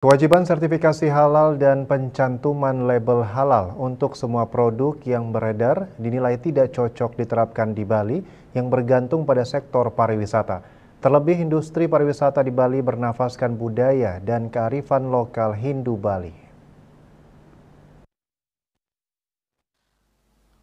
Kewajiban sertifikasi halal dan pencantuman label halal untuk semua produk yang beredar dinilai tidak cocok diterapkan di Bali yang bergantung pada sektor pariwisata. Terlebih industri pariwisata di Bali bernafaskan budaya dan kearifan lokal Hindu Bali.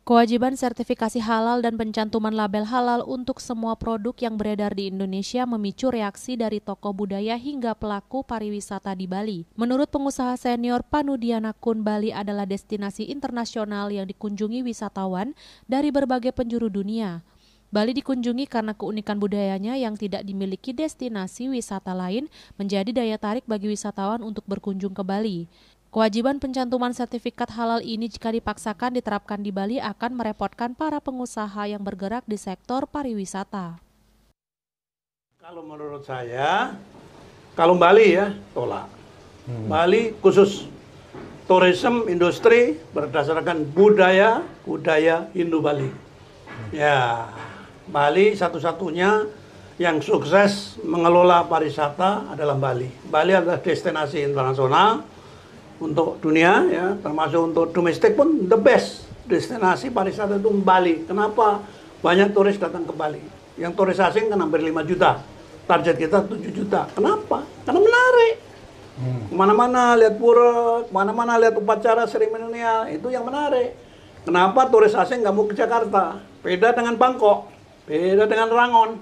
Kewajiban sertifikasi halal dan pencantuman label halal untuk semua produk yang beredar di Indonesia memicu reaksi dari tokoh budaya hingga pelaku pariwisata di Bali. Menurut pengusaha senior, Panudianakun Bali adalah destinasi internasional yang dikunjungi wisatawan dari berbagai penjuru dunia. Bali dikunjungi karena keunikan budayanya yang tidak dimiliki destinasi wisata lain menjadi daya tarik bagi wisatawan untuk berkunjung ke Bali. Kewajiban pencantuman sertifikat halal ini jika dipaksakan diterapkan di Bali akan merepotkan para pengusaha yang bergerak di sektor pariwisata. Kalau menurut saya, kalau Bali ya tolak. Bali khusus tourism industri berdasarkan budaya Hindu Bali. Ya, Bali satu-satunya yang sukses mengelola pariwisata adalah Bali. Bali adalah destinasi internasional untuk dunia, ya, termasuk untuk domestik pun the best destinasi pariwisata itu Bali. Kenapa banyak turis datang ke Bali? Yang turis asing kan hampir 5 juta. Target kita 7 juta. Kenapa? Karena menarik. Kemana-mana lihat pura, kemana-mana lihat upacara seremonial, itu yang menarik. Kenapa turis asing nggak mau ke Jakarta? Beda dengan Bangkok, beda dengan Rangon.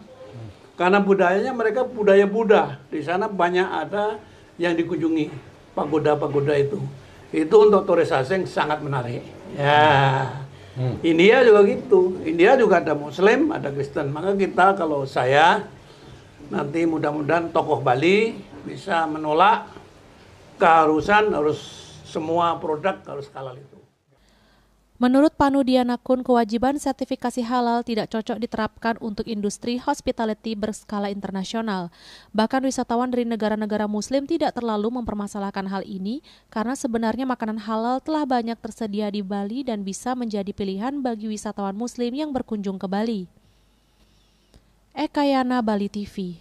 Karena budayanya mereka budaya Buddha. Di sana banyak ada yang dikunjungi. Pagoda-pagoda itu untuk turis asing sangat menarik. Ya, India juga gitu. India juga ada Muslim, ada Kristen. Maka kita, kalau saya nanti mudah-mudahan tokoh Bali bisa menolak keharusan harus semua produk harus halal itu. Menurut Panudianakun, kewajiban sertifikasi halal tidak cocok diterapkan untuk industri hospitality berskala internasional. Bahkan wisatawan dari negara-negara muslim tidak terlalu mempermasalahkan hal ini karena sebenarnya makanan halal telah banyak tersedia di Bali dan bisa menjadi pilihan bagi wisatawan muslim yang berkunjung ke Bali. Eka Yana, Bali TV.